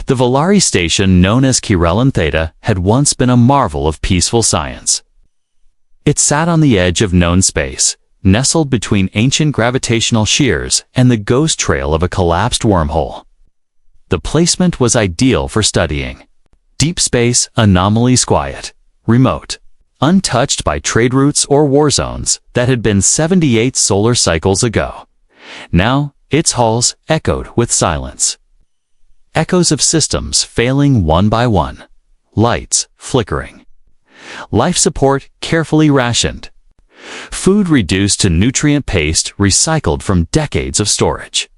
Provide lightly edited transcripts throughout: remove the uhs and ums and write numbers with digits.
The Volari station, known as Kirellin Theta, had once been a marvel of peaceful science. It sat on the edge of known space, nestled between ancient gravitational shears and the ghost trail of a collapsed wormhole. The placement was ideal for studying. Deep space anomalies, quiet, remote, untouched by trade routes or war zones that had been 78 solar cycles ago. Now, its halls echoed with silence. Echoes of systems failing one by one, lights flickering, life support carefully rationed, food reduced to nutrient paste recycled from decades of storage.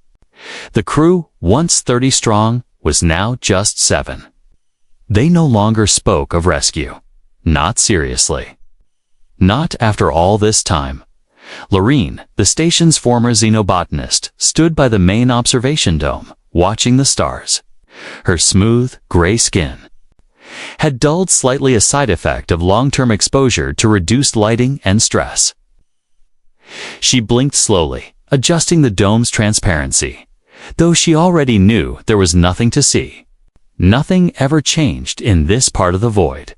The crew, once 30 strong, was now just 7. They no longer spoke of rescue. Not seriously. Not after all this time. Lorene, the station's former xenobotanist, stood by the main observation dome, watching the stars. Her smooth, gray skin had dulled slightly, a side effect of long-term exposure to reduced lighting and stress. She blinked slowly, adjusting the dome's transparency, though she already knew there was nothing to see. Nothing ever changed in this part of the void.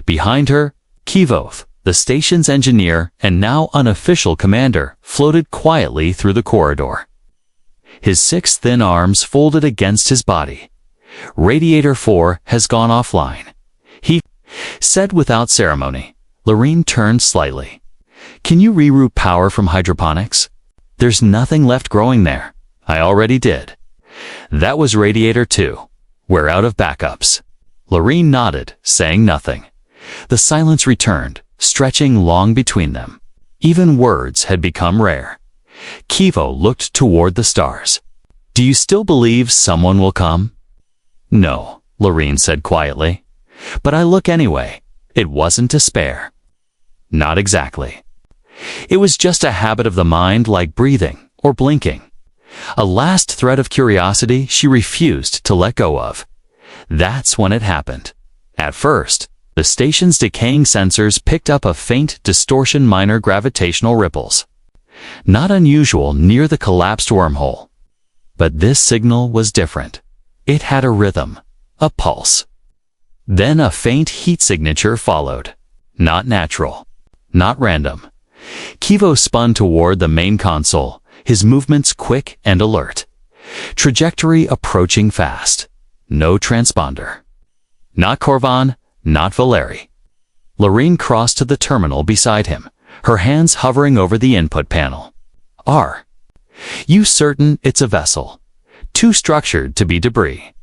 Behind her, Kivoth, the station's engineer and now unofficial commander, floated quietly through the corridor. His 6 thin arms folded against his body. Radiator 4 has gone offline, he said without ceremony. Lorene turned slightly. Can you reroute power from hydroponics? There's nothing left growing there. I already did. That was Radiator 2. We're out of backups. Lorene nodded, saying nothing. The silence returned, stretching long between them. Even words had become rare. Kivo looked toward the stars. Do you still believe someone will come? No, Lorene said quietly. But I look anyway. It wasn't despair. Not exactly. It was just a habit of the mind, like breathing or blinking. A last thread of curiosity she refused to let go of. That's when it happened. At first, the station's decaying sensors picked up a faint distortion, minor gravitational ripples. Not unusual near the collapsed wormhole. But this signal was different. It had a rhythm, a pulse. Then a faint heat signature followed. Not natural, not random. Kivo spun toward the main console, his movements quick and alert. Trajectory approaching fast. No transponder. Not Korvan, not Valeri. Lorene crossed to the terminal beside him, her hands hovering over the input panel. R. You certain it's a vessel? Too structured to be debris.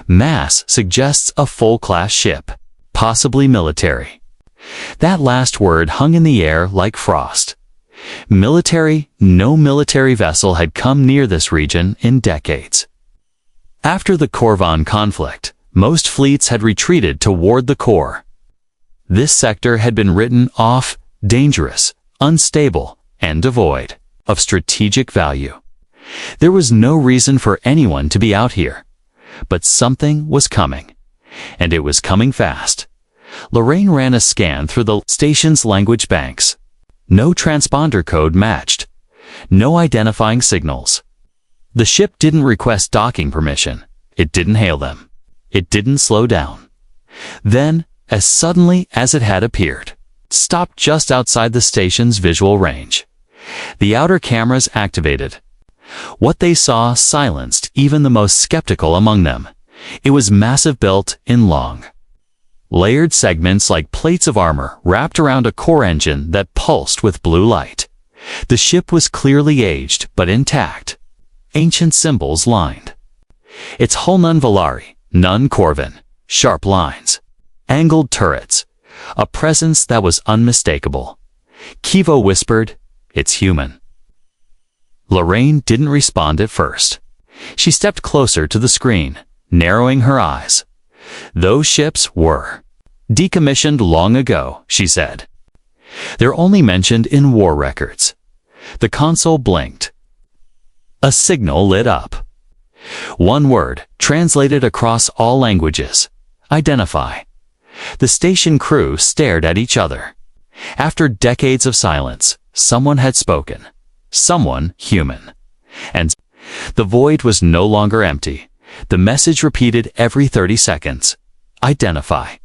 Mass suggests a full-class ship, possibly military. That last word hung in the air like frost. Military? No military vessel had come near this region in decades. After the Korvan conflict, most fleets had retreated toward the core. This sector had been written off, dangerous, unstable, and devoid of strategic value. There was no reason for anyone to be out here. But something was coming, and it was coming fast. Lorene ran a scan through the station's language banks. No transponder code matched. No identifying signals. The ship didn't request docking permission. It didn't hail them. It didn't slow down. Then, as suddenly as it had appeared, stopped just outside the station's visual range. The outer cameras activated. What they saw silenced even the most skeptical among them. It was massive, built in long, layered segments like plates of armor wrapped around a core engine that pulsed with blue light. The ship was clearly aged but intact. Ancient symbols lined its hull, none Volari, none Corvin. Sharp lines, angled turrets, a presence that was unmistakable. Kivo whispered, "It's human." Lorene didn't respond at first. She stepped closer to the screen, narrowing her eyes. Those ships were decommissioned long ago, she said. They're only mentioned in war records. The console blinked. A signal lit up. One word, translated across all languages. Identify. The station crew stared at each other. After decades of silence, someone had spoken. Someone human. And the void was no longer empty. The message repeated every 30 seconds. Identify.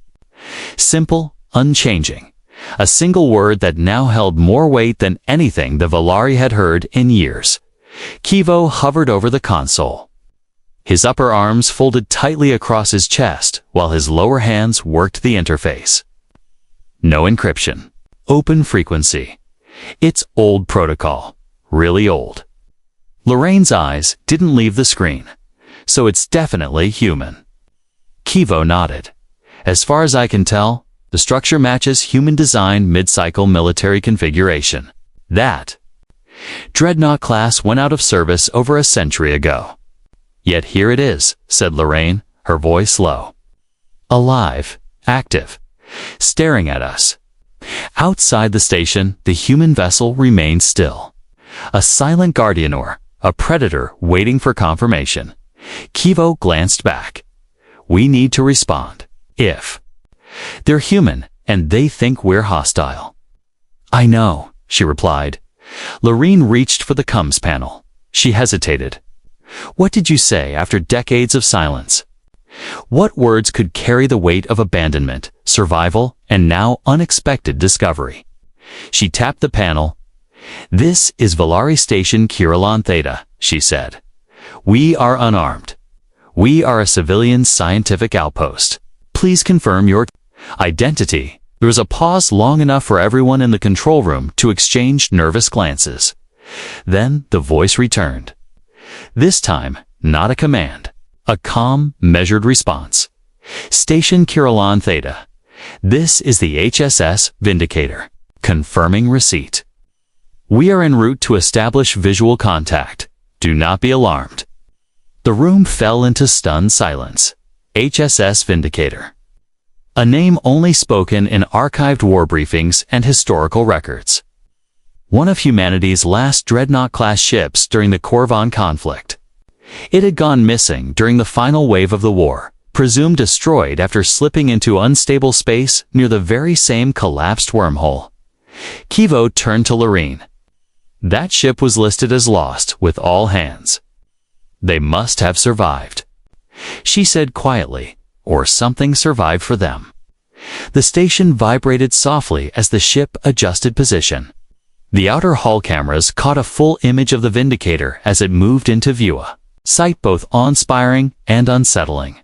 Simple, unchanging. A single word that now held more weight than anything the Valari had heard in years. Kivo hovered over the console. His upper arms folded tightly across his chest while his lower hands worked the interface. No encryption. Open frequency. It's old protocol. Really old. Lorraine's eyes didn't leave the screen. So it's definitely human. Kivo nodded. As far as I can tell, the structure matches human-designed mid-cycle military configuration. That Dreadnought class went out of service over a century ago. Yet here it is, said Lorraine, her voice low. Alive, active, staring at us. Outside the station, the human vessel remained still. A silent guardianor, a predator waiting for confirmation. Kivo glanced back. We need to respond. If they're human, and they think we're hostile. I know, she replied. Lorraine reached for the comms panel. She hesitated. What did you say after decades of silence? What words could carry the weight of abandonment, survival, and now unexpected discovery? She tapped the panel. This is Valari Station Kirillon Theta, she said. We are unarmed. We are a civilian scientific outpost. Please confirm your identity. There was a pause long enough for everyone in the control room to exchange nervous glances. Then the voice returned. This time, not a command. A calm, measured response. Station Kirillon Theta. This is the HSS Vindicator. Confirming receipt. We are en route to establish visual contact. Do not be alarmed. The room fell into stunned silence. HSS Vindicator. A name only spoken in archived war briefings and historical records. One of humanity's last Dreadnought-class ships during the Korvan conflict. It had gone missing during the final wave of the war, presumed destroyed after slipping into unstable space near the very same collapsed wormhole. Kivo turned to Lorraine. That ship was listed as lost with all hands. They must have survived. She said quietly, or something survived for them. The station vibrated softly as the ship adjusted position. The outer hull cameras caught a full image of the Vindicator as it moved into view, a sight both awe-inspiring and unsettling.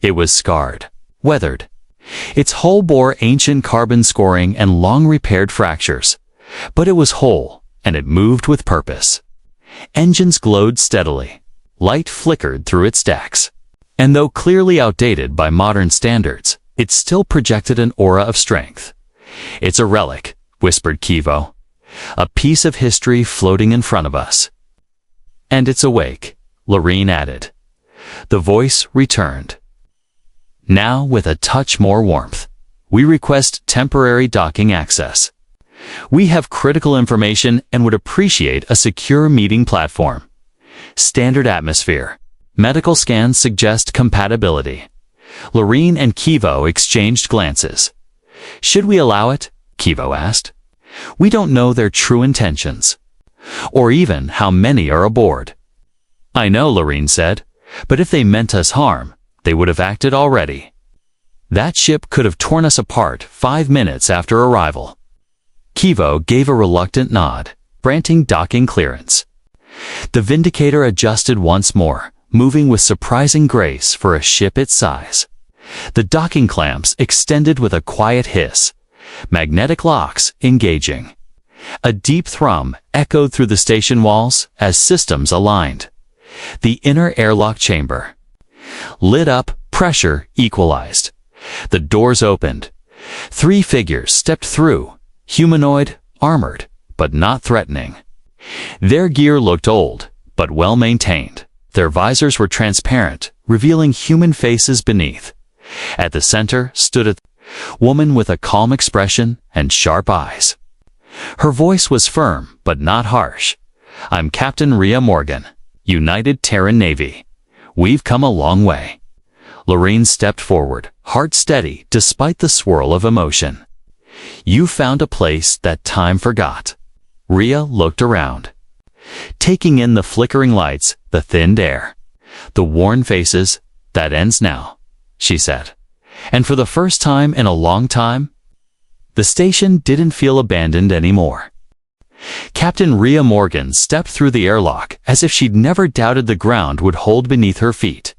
It was scarred, weathered. Its hull bore ancient carbon scoring and long-repaired fractures, but it was whole, and it moved with purpose. Engines glowed steadily. Light flickered through its decks. And though clearly outdated by modern standards, it still projected an aura of strength. It's a relic, whispered Kivo. A piece of history floating in front of us. And it's awake, Lorraine added. The voice returned. Now with a touch more warmth. We request temporary docking access. We have critical information and would appreciate a secure meeting platform. Standard atmosphere. Medical scans suggest compatibility. Lorraine and Kivo exchanged glances. Should we allow it? Kivo asked. We don't know their true intentions. Or even how many are aboard. I know, Lorraine said, but if they meant us harm, they would have acted already. That ship could have torn us apart 5 minutes after arrival. Kivo gave a reluctant nod, granting docking clearance. The Vindicator adjusted once more, moving with surprising grace for a ship its size. The docking clamps extended with a quiet hiss, magnetic locks engaging. A deep thrum echoed through the station walls as systems aligned. The inner airlock chamber lit up, pressure equalized. The doors opened. 3 figures stepped through, humanoid, armored, but not threatening. Their gear looked old, but well maintained. Their visors were transparent, revealing human faces beneath. At the center stood a woman with a calm expression and sharp eyes. Her voice was firm, but not harsh. I'm Captain Rhea Morgan, United Terran Navy. We've come a long way. Lorraine stepped forward, heart steady despite the swirl of emotion. You found a place that time forgot. Rhea looked around, taking in the flickering lights, the thinned air. "The worn faces, that ends now," she said. And for the first time in a long time, the station didn't feel abandoned anymore. Captain Rhea Morgan stepped through the airlock as if she'd never doubted the ground would hold beneath her feet.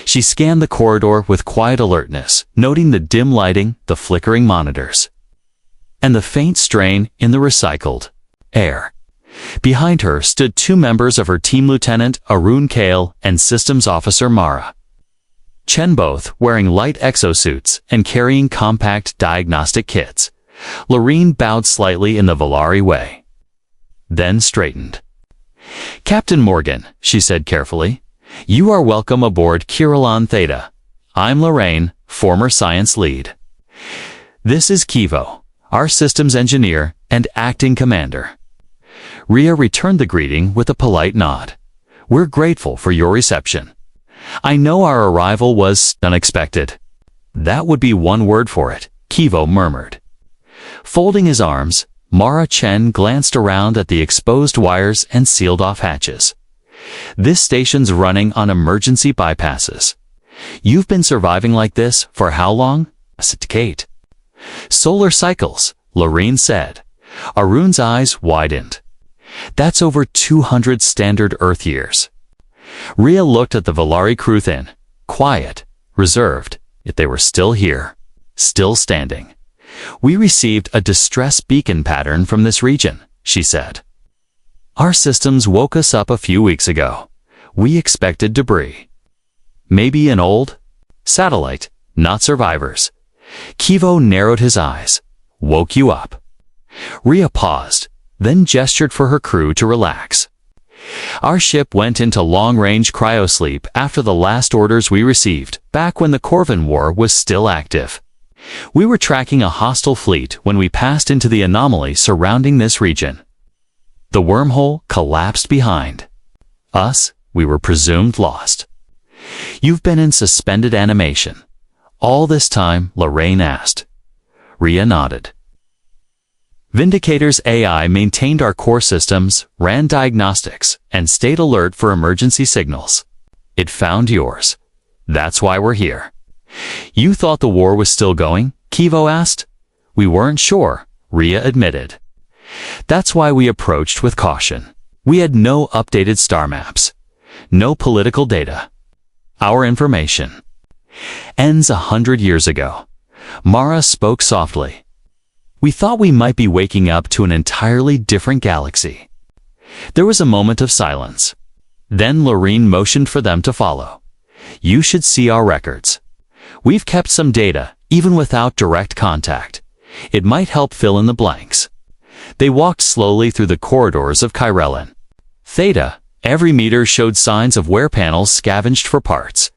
She scanned the corridor with quiet alertness, noting the dim lighting, the flickering monitors, and the faint strain in the recycled air. Behind her stood two members of her team, Lieutenant Arun Kale and Systems Officer Mara Chen, both wearing light exosuits and carrying compact diagnostic kits. Lorene bowed slightly in the Valari way, then straightened. "Captain Morgan," she said carefully, "you are welcome aboard Kirillan Theta. I'm Lorraine, former science lead. This is Kivo, our systems engineer and acting commander." Rhea returned the greeting with a polite nod. "We're grateful for your reception. I know our arrival was unexpected." "That would be one word for it," Kivo murmured. Folding his arms, Mara Chen glanced around at the exposed wires and sealed-off hatches. "This station's running on emergency bypasses. You've been surviving like this for how long?" asked Kate. "Solar cycles," Lorene said. Arun's eyes widened. "That's over 200 standard Earth years." Rhea looked at the Valari crew thin, quiet, reserved, yet they were still here, still standing. "We received a distress beacon pattern from this region," she said. "Our systems woke us up a few weeks ago. We expected debris. Maybe an old satellite, not survivors." Kivo narrowed his eyes. "Woke you up." Rhea paused, then gestured for her crew to relax. "Our ship went into long-range cryosleep after the last orders we received, back when the Corvin War was still active. We were tracking a hostile fleet when we passed into the anomaly surrounding this region. The wormhole collapsed behind us. We were presumed lost." "You've been in suspended animation all this time?" Lorraine asked. Rhea nodded. "Vindicator's AI maintained our core systems, ran diagnostics, and stayed alert for emergency signals. It found yours. That's why we're here." "You thought the war was still going?" Kivo asked. "We weren't sure," Rhea admitted. "That's why we approached with caution. We had no updated star maps, no political data. Our information ends 100 years ago." Mara spoke softly. "We thought we might be waking up to an entirely different galaxy." There was a moment of silence. Then Lorene motioned for them to follow. "You should see our records. We've kept some data, even without direct contact. It might help fill in the blanks." They walked slowly through the corridors of Kirellan Theta. Every meter showed signs of wear panels scavenged for parts,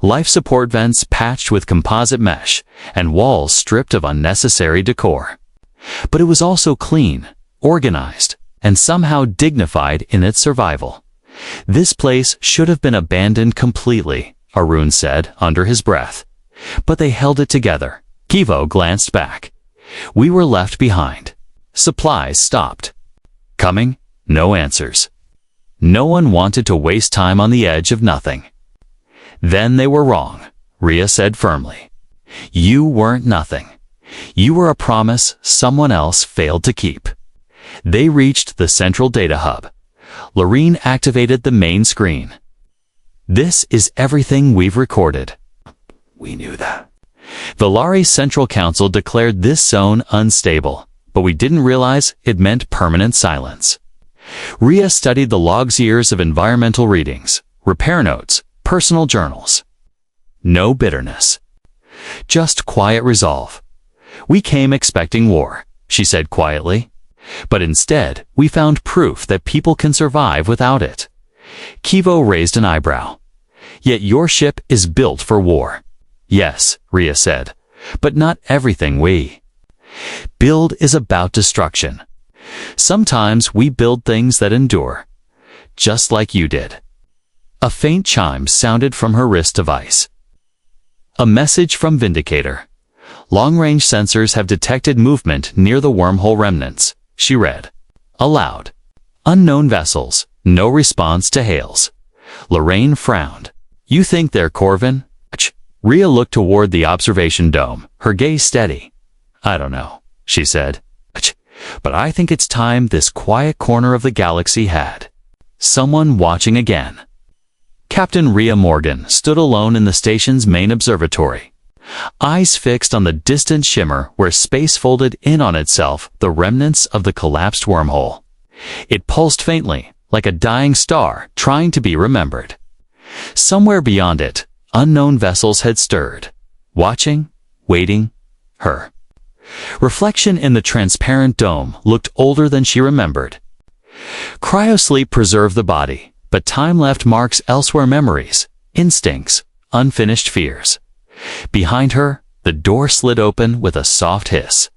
life support vents patched with composite mesh, and walls stripped of unnecessary decor. But it was also clean, organized, and somehow dignified in its survival. "This place should have been abandoned completely," Arun said under his breath. "But they held it together." Kivo glanced back. "We were left behind. Supplies stopped coming, no answers. No one wanted to waste time on the edge of nothing." "Then they were wrong," Rhea said firmly. "You weren't nothing. You were a promise someone else failed to keep." They reached the central data hub. Lorene activated the main screen. "This is everything we've recorded." "We knew that." Valari Central Council declared this zone unstable, but we didn't realize it meant permanent silence. Rhea studied the logs, years of environmental readings, repair notes, personal journals. No bitterness. Just quiet resolve. "We came expecting war," she said quietly. "But instead, we found proof that people can survive without it." Kivo raised an eyebrow. "Yet your ship is built for war." "Yes," Rhea said, "but not everything we build is about destruction. Sometimes we build things that endure, just like you did." A faint chime sounded from her wrist device. "A message from Vindicator. Long-range sensors have detected movement near the wormhole remnants," she read. Aloud. "Unknown vessels, no response to hails. Lorraine frowned. You think they're Corvin? Rhea looked toward the observation dome, her gaze steady. I don't know, she said. But I think it's time this quiet corner of the galaxy had someone watching again. Captain Rhea Morgan stood alone in the station's main observatory, eyes fixed on the distant shimmer where space folded in on itself the remnants of the collapsed wormhole. It pulsed faintly, like a dying star trying to be remembered. Somewhere beyond it, unknown vessels had stirred, watching, waiting, her. Reflection in the transparent dome looked older than she remembered. Cryosleep preserved the body, but time left marks elsewhere: memories, instincts, unfinished fears. Behind her, the door slid open with a soft hiss.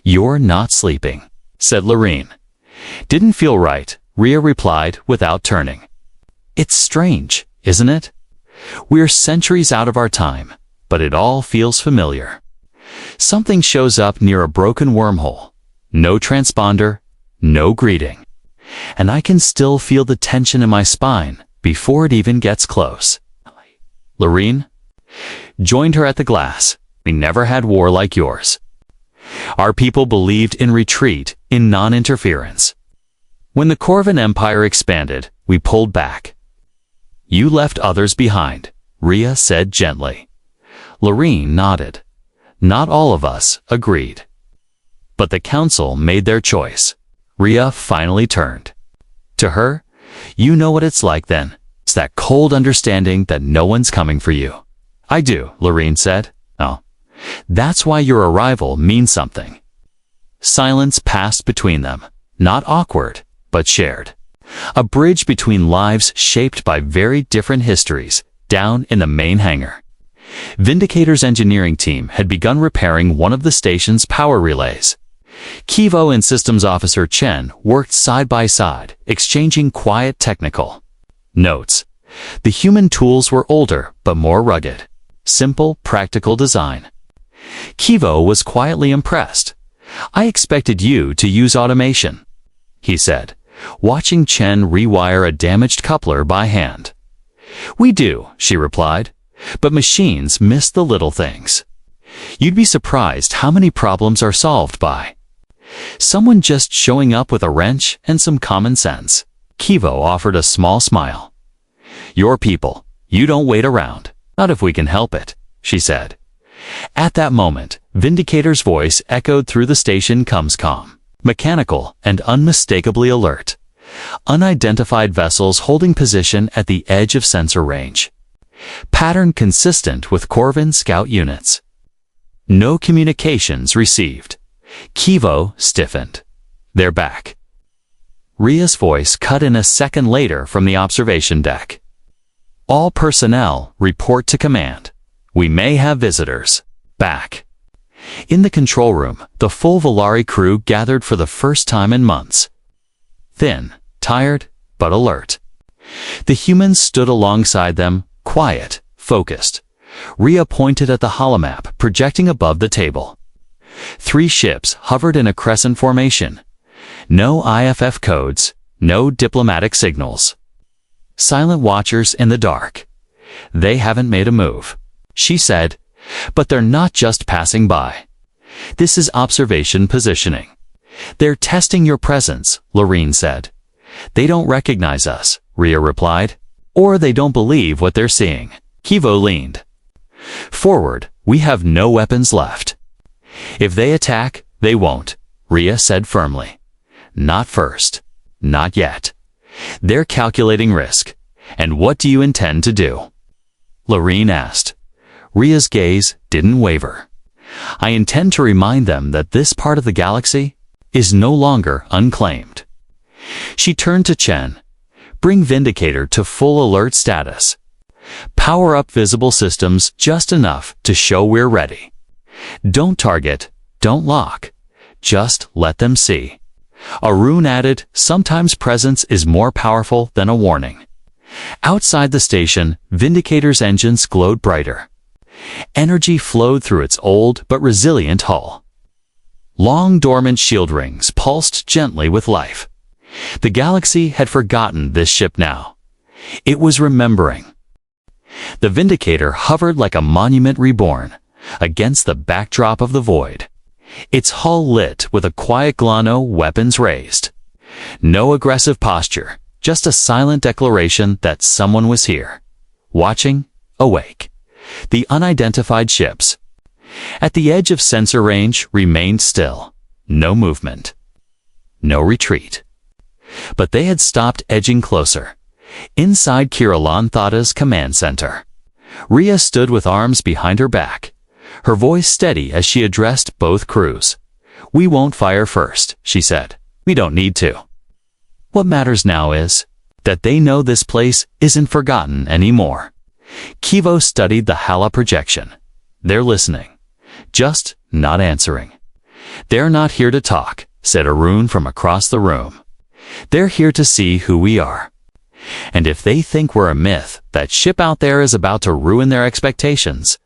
You're not sleeping, said Lorraine. Didn't feel right, Rhea replied without turning. It's strange, isn't it? We're centuries out of our time, but it all feels familiar. Something shows up near a broken wormhole. No transponder, no greeting. And I can still feel the tension in my spine before it even gets close. Lorraine joined her at the glass. We never had war like yours. Our people believed in retreat, in non-interference. When the Corvin Empire expanded, we pulled back. You left others behind, Rhea said gently. Lorraine nodded. Not all of us agreed. But the council made their choice. Rhea finally turned. To her, you know what it's like then. It's that cold understanding that no one's coming for you. I do, Lorraine said. Oh, that's why your arrival means something. Silence passed between them, not awkward, but shared. A bridge between lives shaped by very different histories, down in the main hangar. Vindicator's engineering team had begun repairing one of the station's power relays. Kivo and Systems Officer Chen worked side by side, exchanging quiet technical notes. The human tools were older but more rugged. Simple, practical design. Kivo was quietly impressed. I expected you to use automation, he said, watching Chen rewire a damaged coupler by hand. We do, she replied, but machines miss the little things. You'd be surprised how many problems are solved by someone just showing up with a wrench and some common sense. Kivo offered a small smile. Your people, you don't wait around. Not if we can help it, she said. At that moment, Vindicator's voice echoed through the station calm, mechanical and unmistakably alert. Unidentified vessels holding position at the edge of sensor range. Pattern consistent with Corvin scout units. No communications received. Kivo stiffened. They're back. Rhea's voice cut in a second later from the observation deck. All personnel report to command. We may have visitors. Back. In the control room, the full Volari crew gathered for the first time in months. Thin, tired, but alert. The humans stood alongside them, quiet, focused. Rhea pointed at the holomap projecting above the table. 3 ships hovered in a crescent formation. No IFF codes, no diplomatic signals. Silent watchers in the dark. They haven't made a move, she said, but they're not just passing by. This is observation positioning. They're testing your presence, Lorraine said. They don't recognize us, Rhea replied, or they don't believe what they're seeing. Kivo leaned forward. We have no weapons left. If they attack, they won't, Rhea said firmly. Not first. Not yet. They're calculating risk. And what do you intend to do? Lorraine asked. Rhea's gaze didn't waver. I intend to remind them that this part of the galaxy is no longer unclaimed. She turned to Chen. Bring Vindicator to full alert status. Power up visible systems just enough to show we're ready. Don't target, don't lock. Just let them see. Arun added, sometimes presence is more powerful than a warning. Outside the station, Vindicator's engines glowed brighter. Energy flowed through its old but resilient hull. Long dormant shield rings pulsed gently with life. The galaxy had forgotten this ship now. It was remembering. The Vindicator hovered like a monument reborn, against the backdrop of the void. Its hull lit with a quiet glow, no weapons raised. No aggressive posture, just a silent declaration that someone was here. Watching, awake. The unidentified ships, at the edge of sensor range, remained still. No movement. No retreat. But they had stopped edging closer. Inside Kirillantada's command center, Rhea stood with arms behind her back, her voice steady as she addressed both crews. "We won't fire first," she said. "We don't need to. What matters now is that they know this place isn't forgotten anymore." Kivo studied the Hala projection. "They're listening, just not answering." "They're not here to talk," said Arun from across the room. "They're here to see who we are. And if they think we're a myth, that ship out there is about to ruin their expectations."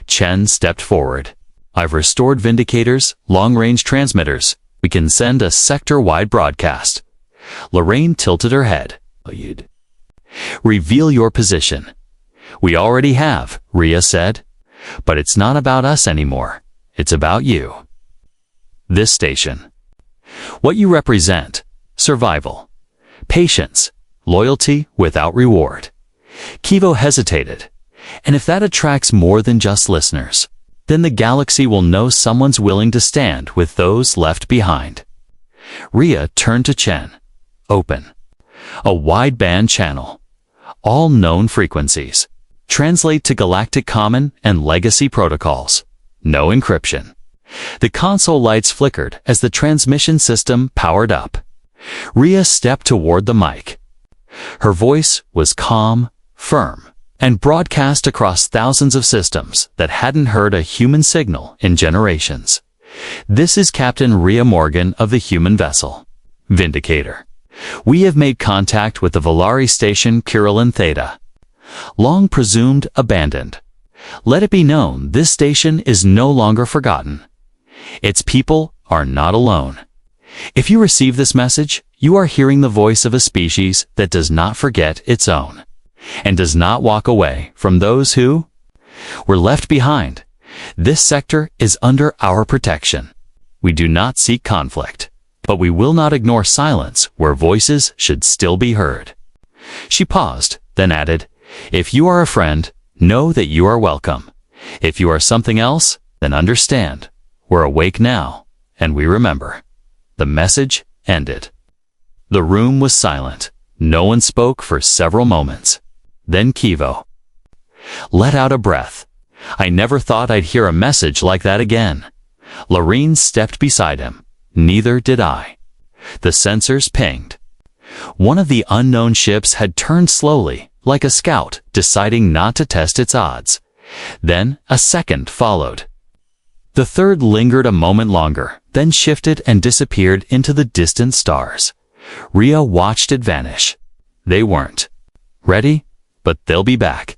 Chen stepped forward. "I've restored Vindicators, long-range transmitters. We can send a sector-wide broadcast." Lorraine tilted her head. "Reveal your position." "We already have," Rhea said. "But it's not about us anymore. It's about you. This station. What you represent. Survival. Patience. Loyalty without reward." Kivo hesitated. "And if that attracts more than just listeners, then the galaxy will know someone's willing to stand with those left behind." Rhea turned to Chen. "Open. A wideband channel. All known frequencies. Translate to Galactic Common and Legacy protocols. No encryption." The console lights flickered as the transmission system powered up. Rhea stepped toward the mic. Her voice was calm, firm, and broadcast across thousands of systems that hadn't heard a human signal in generations. "This is Captain Rhea Morgan of the human vessel, Vindicator. We have made contact with the Valari station Kirillin Theta, long presumed abandoned. Let it be known this station is no longer forgotten. Its people are not alone. If you receive this message, you are hearing the voice of a species that does not forget its own, and does not walk away from those who were left behind. This sector is under our protection. We do not seek conflict, but we will not ignore silence where voices should still be heard." She paused, then added, "If you are a friend, know that you are welcome. If you are something else, then understand. We're awake now, and we remember." The message ended. The room was silent. No one spoke for several moments. Then Kivo let out a breath. "I never thought I'd hear a message like that again." Lorraine stepped beside him. "Neither did I." The sensors pinged. One of the unknown ships had turned slowly, like a scout deciding not to test its odds. Then a second followed. The third lingered a moment longer, then shifted and disappeared into the distant stars. Rhea watched it vanish. They weren't ready, but they'll be back.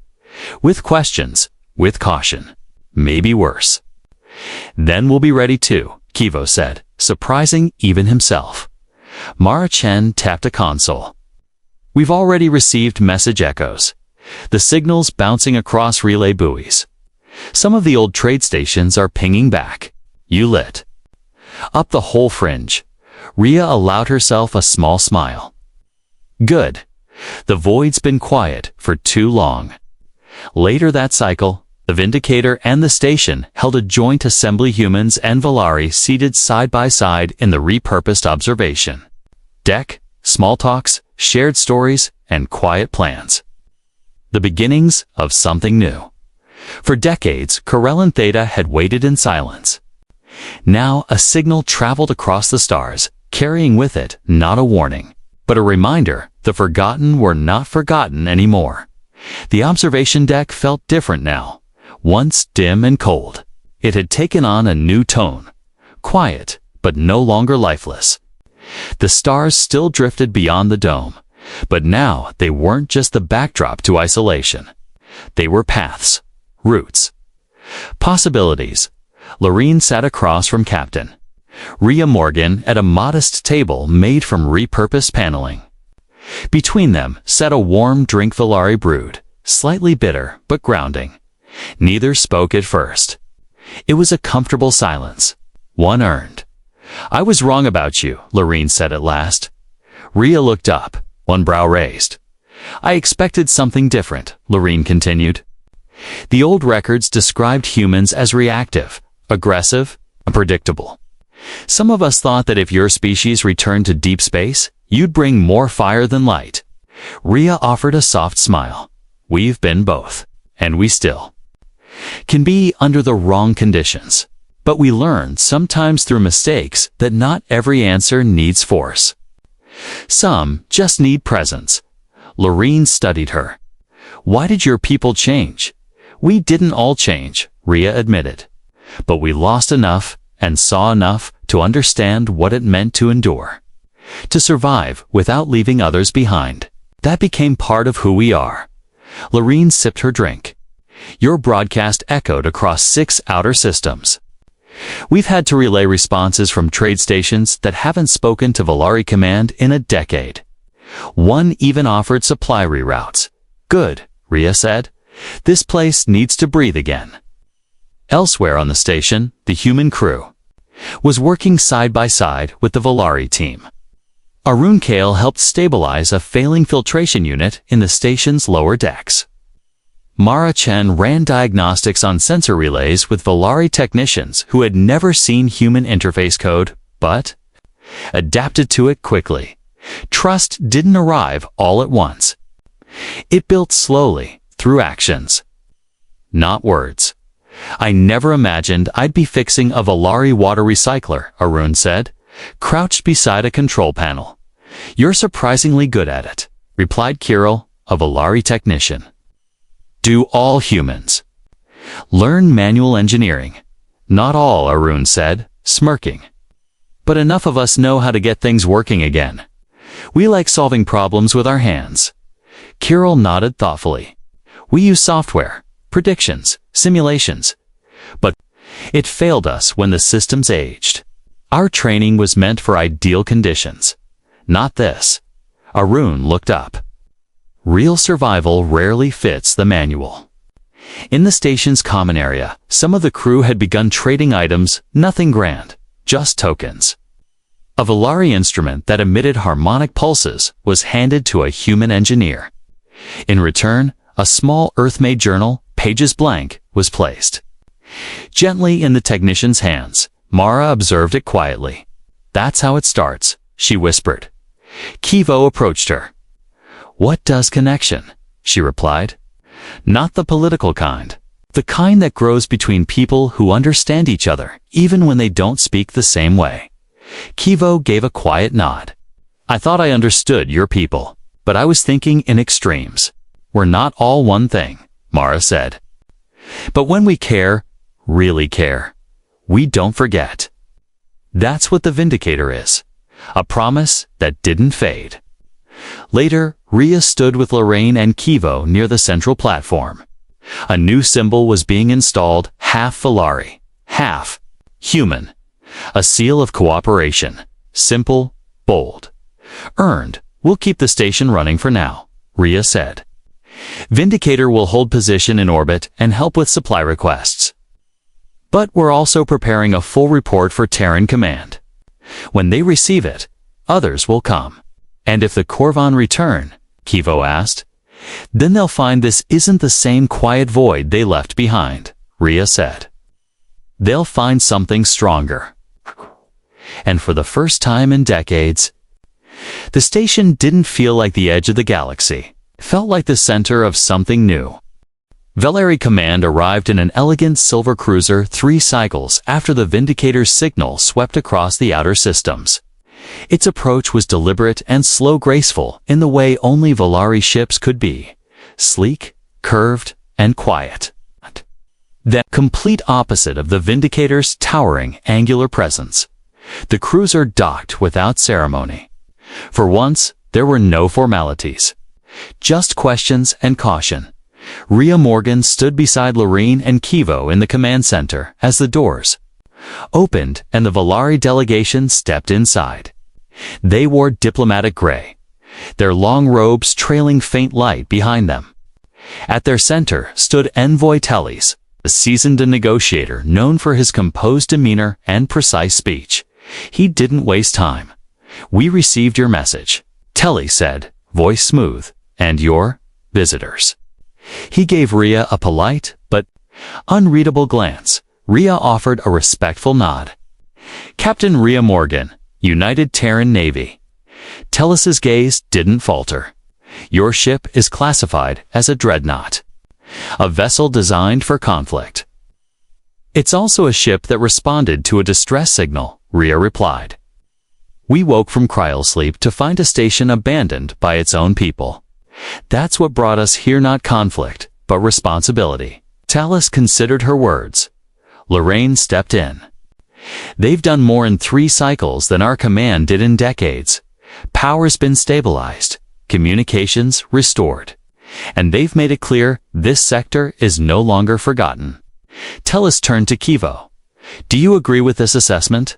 With questions, with caution, maybe worse. "Then we'll be ready too," Kivo said, surprising even himself. Mara Chen tapped a console. "We've already received message echoes. The signals bouncing across relay buoys. Some of the old trade stations are pinging back." "You lit up the whole fringe." Rhea allowed herself a small smile. "Good. The void's been quiet for too long." Later that cycle, the Vindicator and the station held a joint assembly, humans and Valari seated side by side in the repurposed observation deck, small talks, shared stories, and quiet plans. The beginnings of something new. For decades, Kirillin Theta had waited in silence. Now a signal traveled across the stars, carrying with it not a warning, but a reminder the forgotten were not forgotten anymore. The observation deck felt different now. Once dim and cold, it had taken on a new tone. Quiet, but no longer lifeless. The stars still drifted beyond the dome, but now they weren't just the backdrop to isolation. They were paths, routes, possibilities. Lorraine sat across from Captain Rhea Morgan at a modest table made from repurposed paneling. Between them sat a warm drink Valari brewed, slightly bitter but grounding. Neither spoke at first. It was a comfortable silence, one earned. "I was wrong about you," Lorene said at last. Rhea looked up, one brow raised. "I expected something different," Lorene continued. The old records described humans as reactive, aggressive, unpredictable. Some of us thought that if your species returned to deep space, you'd bring more fire than light. Rhea offered a soft smile. "We've been both, and we still can be under the wrong conditions. But we learn, sometimes through mistakes, that not every answer needs force. Some just need presence." Lorene studied her. "Why did your people change?" "We didn't all change," Rhea admitted. "But we lost enough and saw enough to understand what it meant to endure. To survive without leaving others behind. That became part of who we are." Lorene sipped her drink. "Your broadcast echoed across 6 outer systems. We've had to relay responses from trade stations that haven't spoken to Valari Command in a decade. One even offered supply reroutes." "Good," Rhea said. "This place needs to breathe again." Elsewhere on the station, the human crew was working side by side with the Valari team. Arun Kale helped stabilize a failing filtration unit in the station's lower decks. Mara Chen ran diagnostics on sensor relays with Valari technicians who had never seen human interface code, but adapted to it quickly. Trust didn't arrive all at once. It built slowly, through actions, not words. "I never imagined I'd be fixing a Valari water recycler," Arun said, crouched beside a control panel. "You're surprisingly good at it," replied Kirill, a Valari technician. "Do all humans learn manual engineering?" "Not all," Arun said, smirking. "But enough of us know how to get things working again. We like solving problems with our hands." Kirill nodded thoughtfully. "We use software, predictions, simulations. But it failed us when the systems aged. Our training was meant for ideal conditions. Not this." Arun looked up. "Real survival rarely fits the manual." In the station's common area, some of the crew had begun trading items, nothing grand, just tokens. A Valari instrument that emitted harmonic pulses was handed to a human engineer. In return, a small Earth-made journal, pages blank, was placed. Gently in the technician's hands, Mara observed it quietly. "That's how it starts," she whispered. Kivo approached her. "What does connection?" she replied. "Not the political kind. The kind that grows between people who understand each other, even when they don't speak the same way." Kivo gave a quiet nod. "I thought I understood your people, but I was thinking in extremes. We're not all one thing," Mara said. "But when we care, really care, we don't forget. That's what the Vindicator is. A promise that didn't fade." Later, Rhea stood with Lorraine and Kivo near the central platform. A new symbol was being installed, half Valari, half human. A seal of cooperation. Simple, bold. "Earned. We'll keep the station running for now," Rhea said. "Vindicator will hold position in orbit and help with supply requests. But we're also preparing a full report for Terran Command. When they receive it, others will come." "And if the Korvan return," Kivo asked, "then they'll find this isn't the same quiet void they left behind," Rhea said. "They'll find something stronger." And for the first time in decades, the station didn't feel like the edge of the galaxy. It felt like the center of something new. Valari Command arrived in an elegant silver cruiser 3 cycles after the Vindicator's signal swept across the outer systems. Its approach was deliberate and slow, graceful in the way only Valari ships could be. Sleek, curved, and quiet. The complete opposite of the Vindicator's towering, angular presence. The cruiser docked without ceremony. For once, there were no formalities. Just questions and caution. Rhea Morgan stood beside Lorene and Kivo in the command center as the doors opened and the Valari delegation stepped inside. They wore diplomatic gray, their long robes trailing faint light behind them. At their center stood Envoy Teles, a seasoned negotiator known for his composed demeanor and precise speech. He didn't waste time. "We received your message," Teles said, voice smooth, "and your visitors." He gave Rhea a polite but unreadable glance. Rhea offered a respectful nod. "Captain Rhea Morgan, United Terran Navy." Teles's gaze didn't falter. "Your ship is classified as a dreadnought, a vessel designed for conflict." "It's also a ship that responded to a distress signal," Rhea replied. "We woke from cryosleep to find a station abandoned by its own people. That's what brought us here, not conflict, but responsibility." Teles considered her words. Lorraine stepped in. "They've done more in 3 cycles than our command did in decades. Power's been stabilized, communications restored, and they've made it clear this sector is no longer forgotten." Teles turned to Kivo. "Do you agree with this assessment?"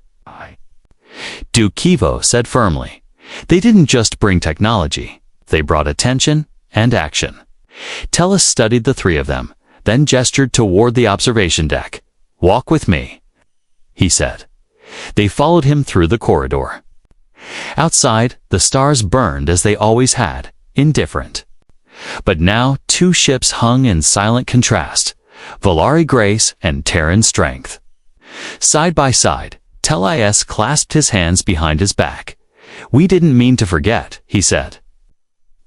"Do," Kivo said firmly. "They didn't just bring technology, they brought attention and action." Teles studied the 3 of them, then gestured toward the observation deck. "Walk with me," he said. They followed him through the corridor. Outside, the stars burned as they always had, indifferent. But now 2 ships hung in silent contrast, Volari grace and Terran strength. Side by side, Teles clasped his hands behind his back. "We didn't mean to forget," he said.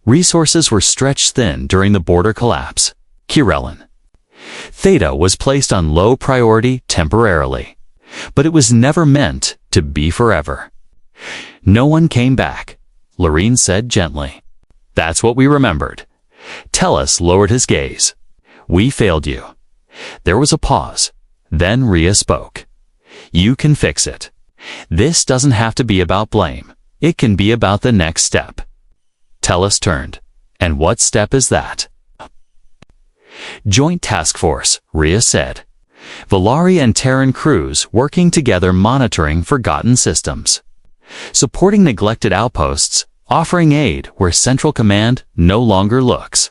Resources were stretched thin during the border collapse. Kirellin. Theta was placed on low priority temporarily, but it was never meant to be forever. "No one came back," Lorraine said gently. "That's what we remembered." Teles lowered his gaze. "We failed you." There was a pause. Then Rhea spoke. "You can fix it. This doesn't have to be about blame. It can be about the next step." Teles turned. "And what step is that?" "Joint Task Force," Rhea said. "Volari and Terran crews working together, monitoring forgotten systems, supporting neglected outposts, offering aid where Central Command no longer looks.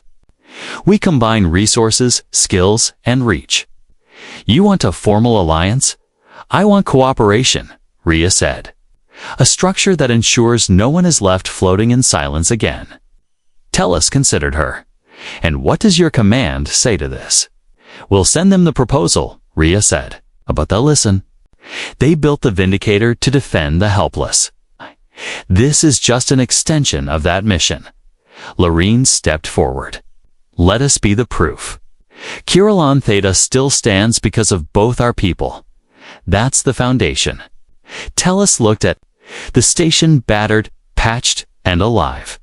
We combine resources, skills, and reach. You want a formal alliance? I want cooperation," Rhea said. "A structure that ensures no one is left floating in silence again." Teles considered her. "And what does your command say to this?" "We'll send them the proposal," Rhea said, "but they'll listen. They built the Vindicator to defend the helpless. This is just an extension of that mission." Lorraine stepped forward. "Let us be the proof. Kirillon Theta still stands because of both our people. That's the foundation." Teles looked at the station, battered, patched, and alive.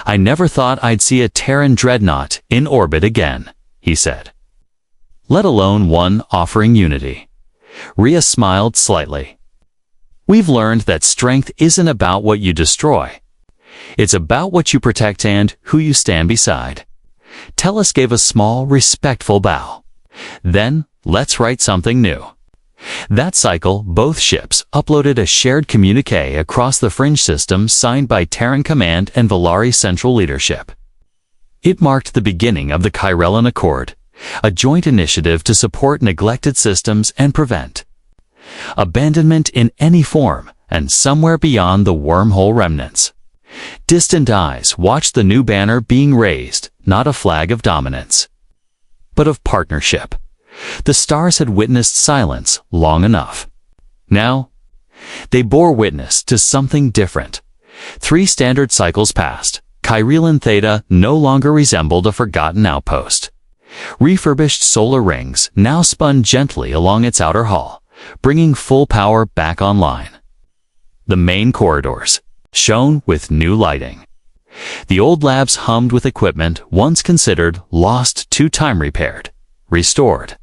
"I never thought I'd see a Terran dreadnought in orbit again," he said. "Let alone one offering unity." Rhea smiled slightly. "We've learned that strength isn't about what you destroy. It's about what you protect and who you stand beside." Teles gave a small, respectful bow. "Then, let's write something new." That cycle, both ships uploaded a shared communique across the Fringe system signed by Terran Command and Volari Central Leadership. It marked the beginning of the Kirellin Accord, a joint initiative to support neglected systems and prevent abandonment in any form, and somewhere beyond the wormhole remnants. Distant eyes watched the new banner being raised, not a flag of dominance, but of partnership. The stars had witnessed silence long enough. Now, they bore witness to something different. 3 standard cycles passed. Kirellin Theta no longer resembled a forgotten outpost. Refurbished solar rings now spun gently along its outer hull, bringing full power back online. The main corridors shone with new lighting. The old labs hummed with equipment once considered lost to time repaired, restored,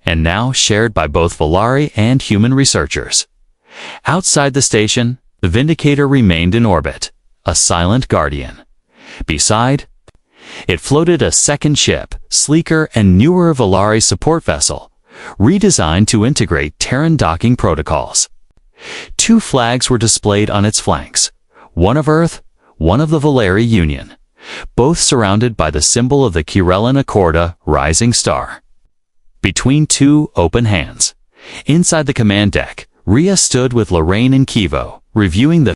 and now shared by both Volari and human researchers. Outside the station, the Vindicator remained in orbit, a silent guardian. Beside it floated a second ship, sleeker and newer Volari support vessel, redesigned to integrate Terran docking protocols. 2 flags were displayed on its flanks, one of Earth, one of the Valeri Union, both surrounded by the symbol of the Kirellin Accorda rising star. Between two open hands, inside the command deck, Rhea stood with Lorraine and Kivo, reviewing the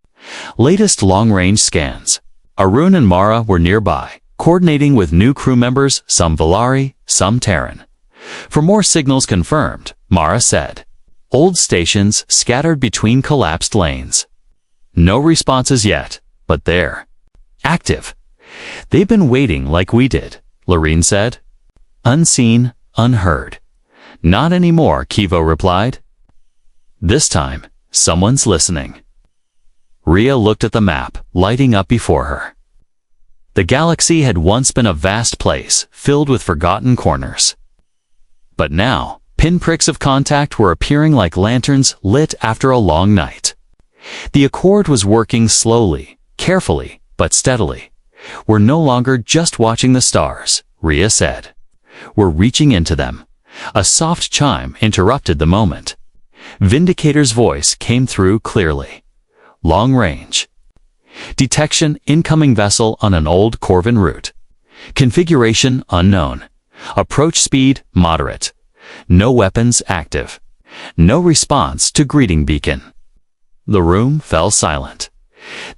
latest long-range scans. Arun and Mara were nearby, coordinating with new crew members, some Valeri, some Terran. For more signals confirmed, Mara said. Old stations scattered between collapsed lanes. No responses yet, but they're active. They've been waiting like we did, Lorraine said. Unseen, unheard. Not anymore, Kivo replied. This time, someone's listening. Rhea looked at the map, lighting up before her. The galaxy had once been a vast place, filled with forgotten corners. But now, pinpricks of contact were appearing like lanterns lit after a long night. The Accord was working slowly, carefully, but steadily. We're no longer just watching the stars, Rhea said. We're reaching into them. A soft chime interrupted the moment. Vindicator's voice came through clearly. Long range. Detection, incoming vessel on an old Corvin route. Configuration unknown. Approach speed moderate. No weapons active. No response to greeting beacon. The room fell silent.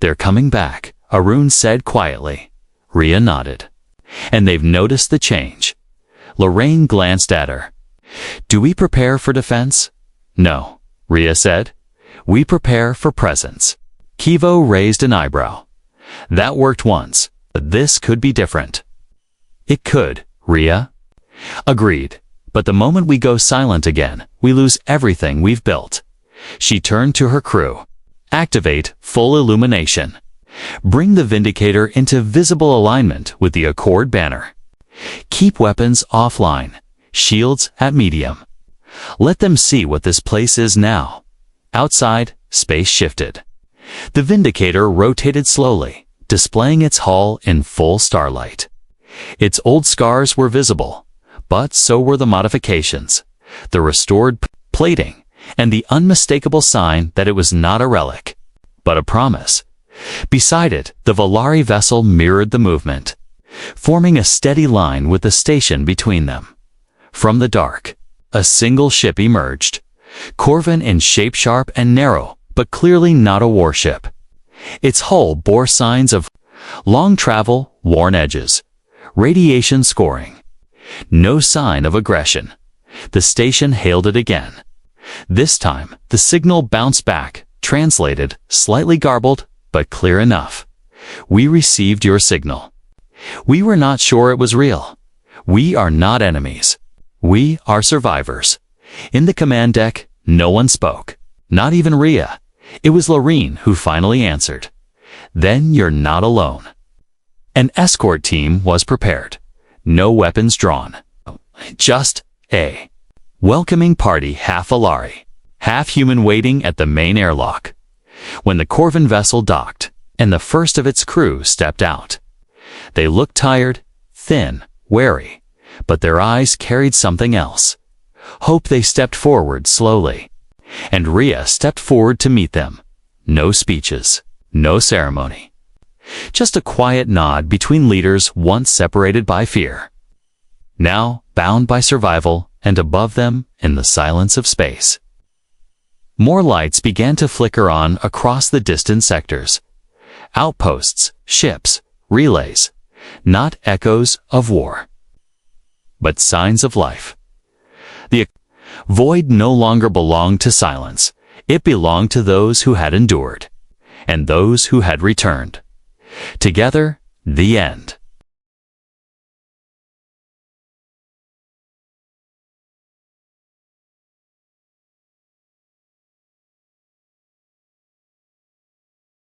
They're coming back, Arun said quietly. Rhea nodded. And they've noticed the change. Lorraine glanced at her. Do we prepare for defense? No, Rhea said. We prepare for presence. Kivo raised an eyebrow. That worked once, but this could be different. It could, Rhea. Agreed, but the moment we go silent again, we lose everything we've built. She turned to her crew. Activate full illumination. Bring the Vindicator into visible alignment with the Accord banner. Keep weapons offline, shields at medium. Let them see what this place is now. Outside, space shifted. The Vindicator rotated slowly, displaying its hull in full starlight. Its old scars were visible, but so were the modifications, the restored plating, and the unmistakable sign that it was not a relic, but a promise. Beside it, the Valeri vessel mirrored the movement, forming a steady line with the station between them. From the dark, a single ship emerged, Corvin in shape sharp and narrow, but clearly not a warship. Its hull bore signs of long travel, worn edges, radiation scoring. No sign of aggression. The station hailed it again. This time, the signal bounced back, translated, slightly garbled, but clear enough. We received your signal. We were not sure it was real. We are not enemies. We are survivors. In the command deck, no one spoke. Not even Rhea. It was Lorraine who finally answered. Then you're not alone. An escort team was prepared. No weapons drawn. Just a welcoming party, half Valeri, half human, waiting at the main airlock. When the Corvin vessel docked, and the first of its crew stepped out. They looked tired, thin, wary, but their eyes carried something else. Hope. They stepped forward slowly, and Rhea stepped forward to meet them. No speeches, no ceremony. Just a quiet nod between leaders once separated by fear. Now bound by survival, and above them, in the silence of space. More lights began to flicker on across the distant sectors. Outposts, ships, relays. Not echoes of war, but signs of life. The void no longer belonged to silence. It belonged to those who had endured, and those who had returned. Together, the end.